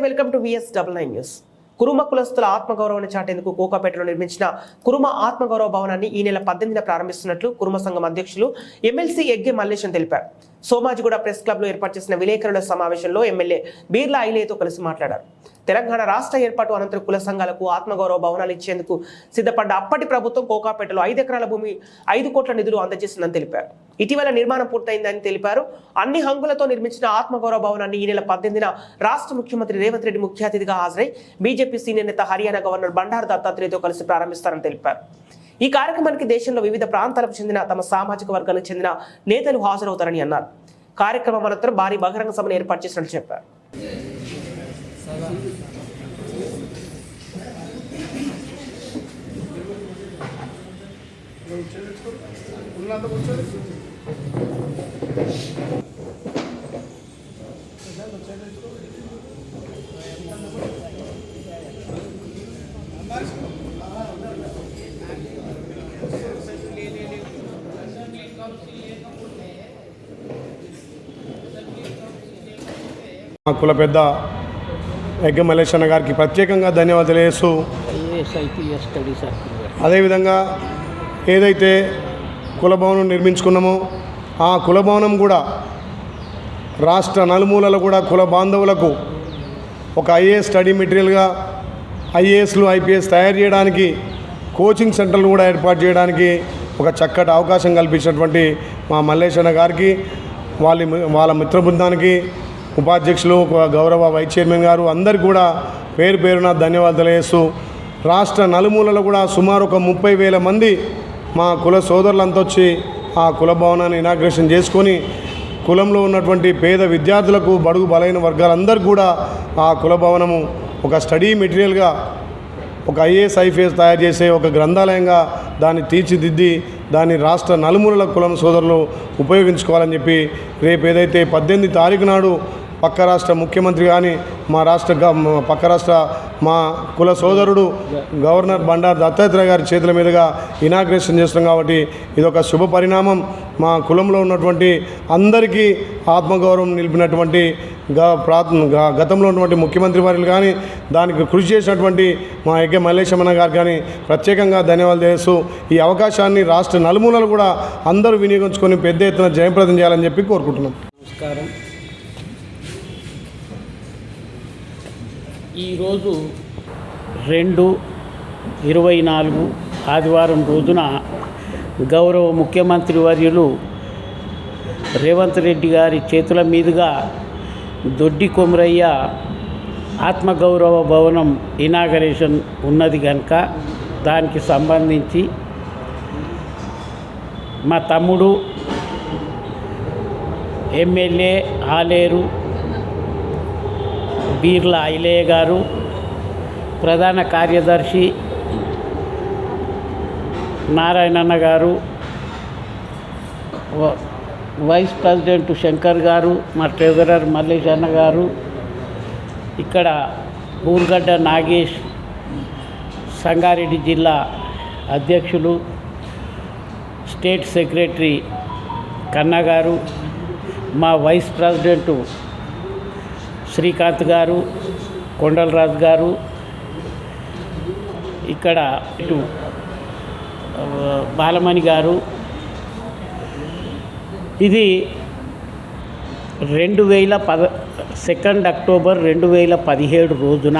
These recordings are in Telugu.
Welcome to VS99 news. Kuruma కులస్తుల ఆత్మగౌరవాన్ని చాటేందుకు కోకాపేటలో నిర్మించిన కురుమ ఆత్మగౌరవ భవనాన్ని ఈ నెల 18న ప్రారంభిస్తున్నట్లు కురుమ సంఘం అధ్యక్షులు ఎమ్మెల్సీ ఎగ్గే మల్లేశం తెలిపారు. సోమాజిగూడ ప్రెస్ క్లబ్ లో ఏర్పాటు చేసిన విలేకరుల సమావేశంలో ఎమ్మెల్యే బీర్లా ఐలేతో కలిసి మాట్లాడారు. తెలంగాణ రాష్ట్ర ఏర్పాటు అనంతరం కుల సంఘాలకు ఆత్మగౌరవ భవనాలు ఇచ్చేందుకు సిద్ధపడ్డ అప్పటి ప్రభుత్వం కోకాపేటలో 5 ఎకరాల భూమి 5 కోట్ల నిధులు అందజేసిందని తెలిపారు. ఇటీవల నిర్మాణం పూర్తయిందని తెలిపారు. అన్ని హంగులతో నిర్మించిన ఆత్మగౌరవ భవనాన్ని ఈ నెల 18న రాష్ట్ర ముఖ్యమంత్రి రేవంత్ రెడ్డి ముఖ్య అతిథిగా హాజరై బీజేపీ సీనియర్ నేత హర్యానా గవర్నర్ బండారు దత్తాత్రేయతో కలిసి ప్రారంభిస్తారని తెలిపారు. ఈ కార్యక్రమానికి దేశంలో వివిధ ప్రాంతాలకు చెందిన తమ సామాజిక వర్గాలకు చెందిన నేతలు హాజరవుతారని అన్నారు. కార్యక్రమం అనంతరం భారీ బహిరంగ సభను ఏర్పాటు చేసినట్లు చెప్పారు. మా కుల పెద్ద ఎగ్గ మల్లేశన్న గారికి ప్రత్యేకంగా ధన్యవాదాలు తెలియజేస్తూ, అదేవిధంగా ఏదైతే కుల భవనం నిర్మించుకున్నామో ఆ కుల భవనం కూడా రాష్ట్ర నలుమూలలో కూడా కుల బాంధవులకు ఒక ఐఏఎస్ స్టడీ మెటీరియల్గా ఐఏఎస్లు ఐపీఎస్ తయారు చేయడానికి కోచింగ్ సెంటర్లు కూడా ఏర్పాటు చేయడానికి ఒక చక్కటి అవకాశం కల్పించినటువంటి మా మల్లేశన్న గారికి వాళ్ళ మిత్ర బృందానికి ఉపాధ్యక్షులు గౌరవ వైస్ చైర్మన్ గారు అందరికీ కూడా పేరు పేరున ధన్యవాదాలు తెలియజేస్తూ, రాష్ట్ర నలుమూలలో కూడా సుమారు ఒక 30,000 మంది మా కుల సోదరులంతా వచ్చి ఆ కుల భవనాన్ని ఇనాగ్రేషన్ చేసుకొని కులంలో ఉన్నటువంటి పేద విద్యార్థులకు బడుగు బలైన వర్గాలందరికీ కూడా ఆ కుల భవనము ఒక స్టడీ మెటీరియల్గా ఒక ఐఏఎస్ ఐపీఎస్ తయారు చేసే ఒక గ్రంథాలయంగా దాన్ని తీర్చిదిద్ది దాన్ని రాష్ట్ర నలుమూలల కులం సోదరులు ఉపయోగించుకోవాలని చెప్పి రేపు ఏదైతే 18 తారీఖు నాడు పక్క రాష్ట్ర ముఖ్యమంత్రి కానీ మా పక్క రాష్ట్ర మా కుల సోదరుడు గవర్నర్ బండారు దత్తాత్రేయ గారి చేతుల మీదుగా ఇనాగ్రేషన్ చేస్తున్నాం కాబట్టి ఇదొక శుభ పరిణామం. మా కులంలో ఉన్నటువంటి అందరికీ ఆత్మగౌరవం నిలిపినటువంటి గతంలో ఉన్నటువంటి ముఖ్యమంత్రి వారిని కానీ దానికి కృషి చేసినటువంటి మా ఎగ్గ మల్లేశమన్న గారు కానీ ప్రత్యేకంగా ధన్యవాదాలు చేస్తూ ఈ అవకాశాన్ని రాష్ట్ర నలుమూలలు కూడా అందరూ వినియోగించుకొని పెద్ద ఎత్తున జయప్రదం చేయాలని చెప్పి కోరుకుంటున్నాం. నమస్కారం. ఈరోజు 2/24 ఆదివారం రోజున గౌరవ ముఖ్యమంత్రి వర్యులు రేవంత్ రెడ్డి గారి చేతుల మీదుగా దొడ్డి కొమరయ్య ఆత్మగౌరవ భవనం ఇనాగరేషన్ ఉన్నది కనుక దానికి సంబంధించి మా తమ్ముడు ఎమ్మెల్యే ఆలేరు బీర్లా ఐలయ్య గారు, ప్రధాన కార్యదర్శి నారాయణన్న గారు, వైస్ ప్రెసిడెంట్ శంకర్ గారు, మా ట్రెజరర్ మల్లేశన్న గారు, ఇక్కడ ఊర్గడ్డ నాగేష్ సంగారెడ్డి జిల్లా అధ్యక్షులు, స్టేట్ సెక్రటరీ కన్నా గారు, మా వైస్ ప్రెసిడెంటు శ్రీకాంత్ గారు, కొండలరాజు గారు, ఇక్కడ ఇటు బాలమణి గారు. ఇది 2 అక్టోబర్ 2017 రోజున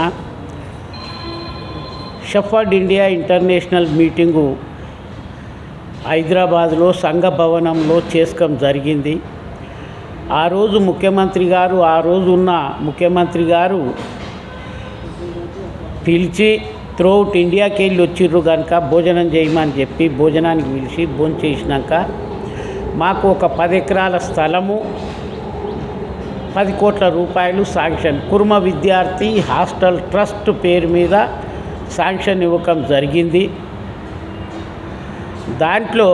షెఫర్డ్ ఇండియా ఇంటర్నేషనల్ మీటింగు హైదరాబాద్లో సంఘ భవనంలో చేసుకోవడం జరిగింది. ఆ రోజు ముఖ్యమంత్రి గారు పిలిచి త్రూఅవుట్ ఇండియాకి వెళ్ళి వచ్చిర్రు కనుక భోజనం చేయమని చెప్పి భోజనానికి పిలిచి భోజనం చేసినాక మాకు ఒక 10 ఎకరాల స్థలము 10 కోట్ల రూపాయలు శాంక్షన్ కుర్మ విద్యార్థి హాస్టల్ ట్రస్ట్ పేరు మీద శాంక్షన్ ఇవ్వడం జరిగింది. దాంట్లో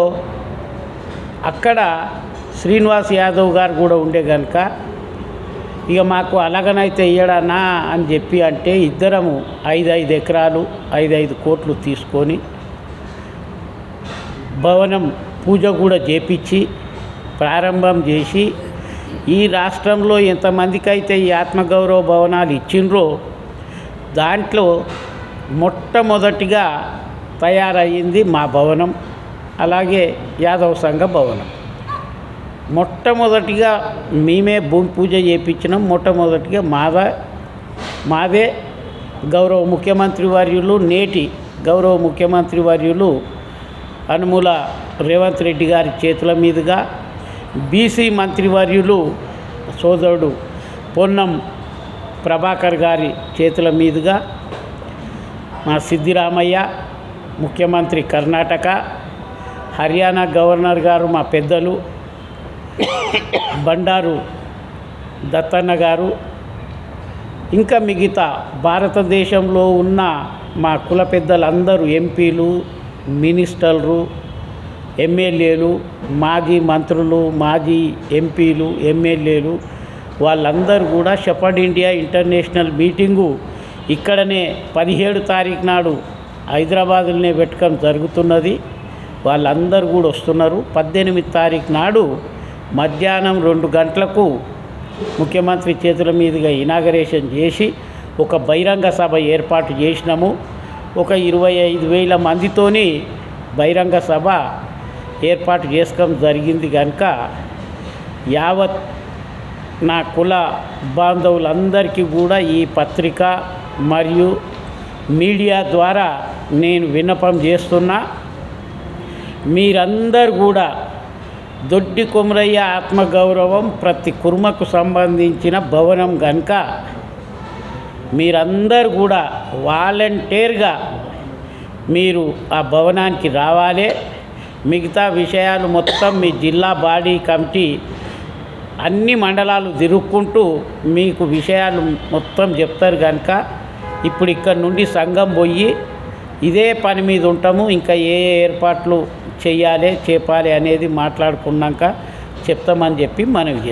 అక్కడ శ్రీనివాస్ యాదవ్ గారు కూడా ఉండే కనుక ఇక మాకు అలాగనైతే ఇయ్యడానా అని చెప్పి అంటే ఇద్దరము 5 ఎకరాలు 5 కోట్లు తీసుకొని భవనం పూజ కూడా చేపించి ప్రారంభం చేసి ఈ రాష్ట్రంలో ఎంతమందికి అయితే ఈ ఆత్మగౌరవ భవనాలు ఇచ్చిండ్రో దాంట్లో మొట్టమొదటిగా తయారయ్యింది మా భవనం, అలాగే యాదవ సంఘ భవనం. మొట్టమొదటిగా మేమే భూమి పూజ చేయించినాం. మొట్టమొదటిగా మాదే గౌరవ ముఖ్యమంత్రి వర్యులు, నేటి గౌరవ ముఖ్యమంత్రి వర్యులు అనుముల రేవంత్ రెడ్డి గారి చేతుల మీదుగా, బీసీ మంత్రివర్యులు సోదరుడు పొన్నం ప్రభాకర్ గారి చేతుల మీదుగా, మా సిద్ధిరామయ్య ముఖ్యమంత్రి కర్ణాటక, హర్యానా గవర్నర్ గారు మా పెద్దలు బండారు దత్తన్న గారు, ఇంకా మిగతా భారతదేశంలో ఉన్న మా కుల పెద్దలందరూ, ఎంపీలు, మినిస్టర్లు, ఎమ్మెల్యేలు, మాజీ మంత్రులు, మాజీ ఎంపీలు, ఎమ్మెల్యేలు వాళ్ళందరూ కూడా షెపర్డ్ ఇండియా ఇంటర్నేషనల్ మీటింగు ఇక్కడనే 17 తారీఖు నాడు హైదరాబాదులోనే పెట్టడం జరుగుతున్నది. వాళ్ళందరూ కూడా వస్తున్నారు. 18 తారీఖు నాడు మధ్యాహ్నం 2 గంటలకు ముఖ్యమంత్రి చేతుల మీదుగా ఇనాగరేషన్ చేసి ఒక బహిరంగ సభ ఏర్పాటు చేసినాము. ఒక 25,000 మందితోని బహిరంగ సభ ఏర్పాటు చేసుకోవడం జరిగింది. కనుక యావత్ నా కుల బాంధవులందరికీ కూడా ఈ పత్రిక మరియు మీడియా ద్వారా నేను విన్నపం చేస్తున్నా. మీరందరూ కూడా దొడ్డి కొమరయ్య ఆత్మగౌరవం ప్రతి కుర్మకు సంబంధించిన భవనం కనుక మీరందరూ కూడా వాలంటీర్గా మీరు ఆ భవనానికి రావాలి. మిగతా విషయాలు మొత్తం మీ జిల్లా బాడీ కమిటీ అన్ని మండలాలు తిరుక్కుంటూ మీకు విషయాలు మొత్తం చెప్తారు. కనుక ఇప్పుడు ఇక్కడ నుండి సంఘం పోయి ఇదే పని మీద ఉంటాము. ఇంకా ఏ ఏర్పాట్లు చేయాలి, చేపాలి అనేది మాట్లాడుకున్నాక చెప్తామని చెప్పి మనవి చేస్తాం.